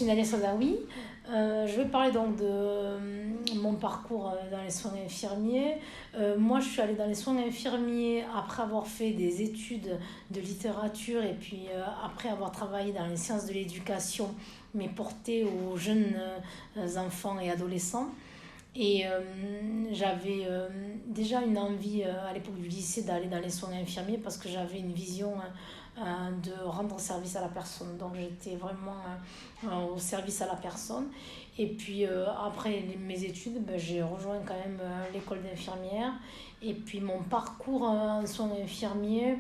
suis Nadia Sadawi. Je vais parler donc de mon parcours dans les soins infirmiers. Moi, je suis allée dans les soins infirmiers après avoir fait des études de littérature et puis après avoir travaillé dans les sciences de l'éducation, mais portées aux jeunes enfants et adolescents. Et j'avais déjà une envie à l'époque du lycée d'aller dans les soins infirmiers parce que j'avais une vision de rendre service à la personne. Donc j'étais vraiment au service à la personne. Et puis après mes études, j'ai rejoint quand même l'école d'infirmière. Et puis mon parcours en soins infirmiers,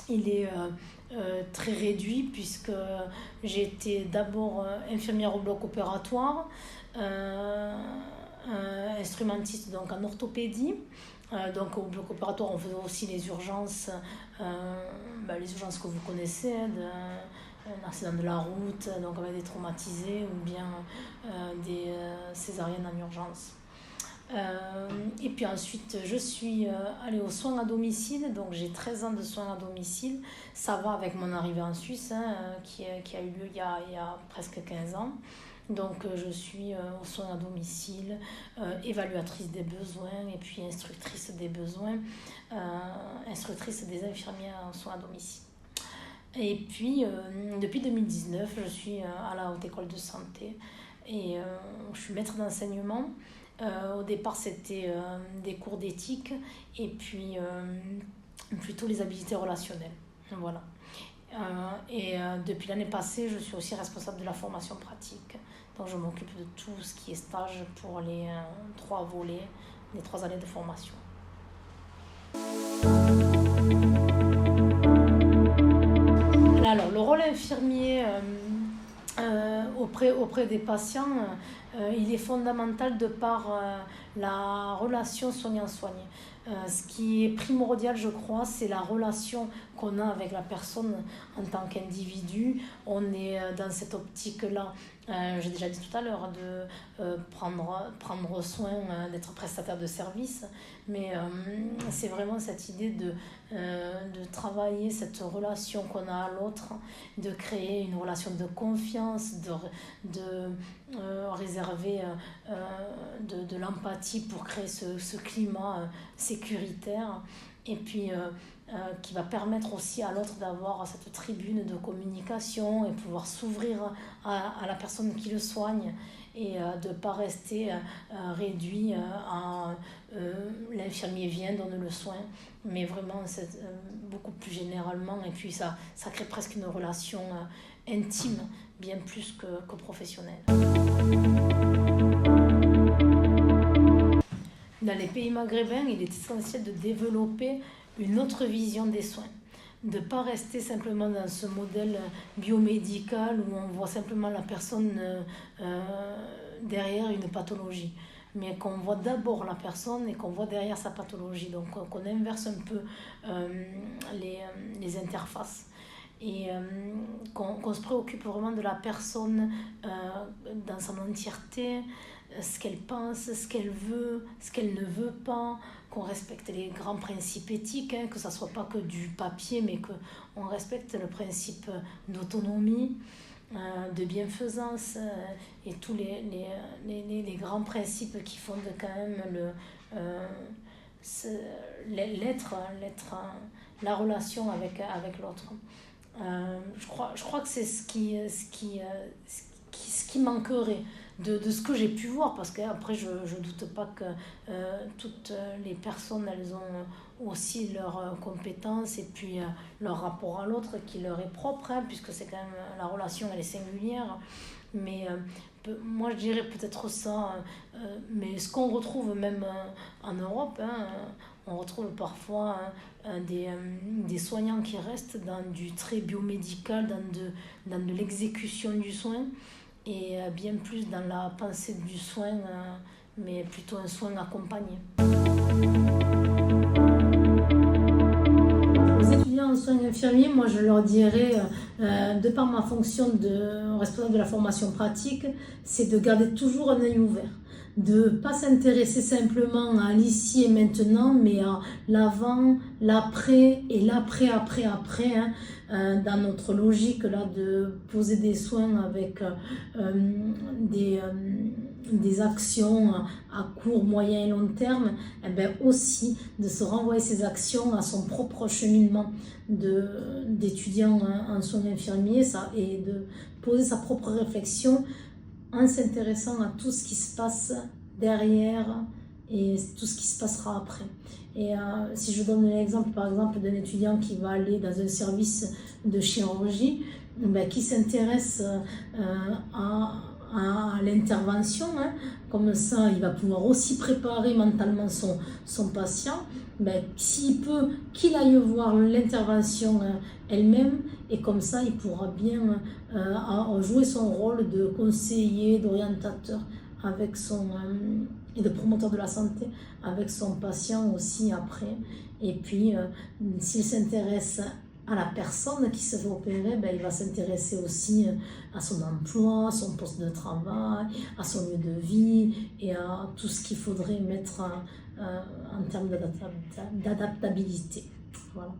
il est très réduit puisque j'ai été d'abord infirmière au bloc opératoire, instrumentiste donc en orthopédie. Donc au bloc opératoire, on faisait aussi les urgences que vous connaissez, un accident de la route, donc avec des traumatisés ou bien des césariennes en urgence. Et puis ensuite, je suis allée aux soins à domicile, donc j'ai 13 ans de soins à domicile. Ça va avec mon arrivée en Suisse, qui a eu lieu il y a presque 15 ans. Donc je suis aux soins à domicile, évaluatrice des besoins et puis instructrice des besoins, instructrice des infirmières en soins à domicile. Et puis depuis 2019, je suis à la Haute École de Santé et je suis maître d'enseignement. Au départ, c'était des cours d'éthique et puis plutôt les habiletés relationnelles. Voilà. Depuis l'année passée, je suis aussi responsable de la formation pratique. Donc je m'occupe de tout ce qui est stage pour les 3 volets, les 3 années de formation. Alors, le rôle infirmier auprès des patients, il est fondamental de par la relation soignant-soigné. Ce qui est primordial, je crois, c'est la relation qu'on a avec la personne en tant qu'individu. On est dans cette optique-là, j'ai déjà dit tout à l'heure, de prendre soin, d'être prestataire de service. Mais c'est vraiment cette idée de travailler cette relation qu'on a à l'autre, de créer une relation de confiance, de réserver de l'empathie pour créer ce climat sécuritaire et puis qui va permettre aussi à l'autre d'avoir cette tribune de communication et pouvoir s'ouvrir à la personne qui le soigne et de ne pas rester réduit à l'infirmier vient, donne le soin, mais vraiment beaucoup plus généralement, et puis ça crée presque une relation intime, bien plus que professionnelle. Dans les pays maghrébins, il est essentiel de développer une autre vision des soins, de ne pas rester simplement dans ce modèle biomédical où on voit simplement la personne derrière une pathologie, mais qu'on voit d'abord la personne et qu'on voit derrière sa pathologie, donc qu'on inverse un peu les interfaces. Et qu'on se préoccupe vraiment de la personne dans son entièreté, ce qu'elle pense, ce qu'elle veut, ce qu'elle ne veut pas, qu'on respecte les grands principes éthiques, que ça ne soit pas que du papier, mais qu'on respecte le principe d'autonomie, de bienfaisance et tous les grands principes qui fondent quand même la relation avec l'autre. Je crois que c'est ce qui manquerait de ce que j'ai pu voir, parce qu'après je doute pas que toutes les personnes elles ont aussi leurs compétences et puis leur rapport à l'autre qui leur est propre, puisque c'est quand même la relation elle est singulière, mais moi je dirais peut-être ça, mais ce qu'on retrouve même en Europe, on retrouve parfois des soignants qui restent dans du très biomédical, dans de l'exécution du soin, et bien plus dans la pensée du soin, mais plutôt un soin accompagné. Aux étudiants en soins infirmiers, moi je leur dirais, de par ma fonction de responsable de la formation pratique, c'est de garder toujours un œil ouvert, de ne pas s'intéresser simplement à l'ici et maintenant, mais à l'avant, l'après et l'après, après, après, hein, dans notre logique là de poser des soins avec des actions à court, moyen et long terme, et bien aussi de se renvoyer ces actions à son propre cheminement d'étudiant en soins infirmiers et de poser sa propre réflexion en s'intéressant à tout ce qui se passe derrière et tout ce qui se passera après. Et si je donne l'exemple par exemple d'un étudiant qui va aller dans un service de chirurgie, ben, qui s'intéresse à l'intervention, hein, comme ça il va pouvoir aussi préparer mentalement son patient, ben, s'il peut qu'il aille voir l'intervention elle-même, et comme ça il pourra bien jouer son rôle de conseiller, d'orientateur avec et de promoteur de la santé avec son patient aussi après. Et puis s'il s'intéresse à la personne qui se fait opérer, ben, il va s'intéresser aussi à son emploi, à son poste de travail, à son lieu de vie et à tout ce qu'il faudrait mettre en termes d'adaptabilité. Voilà.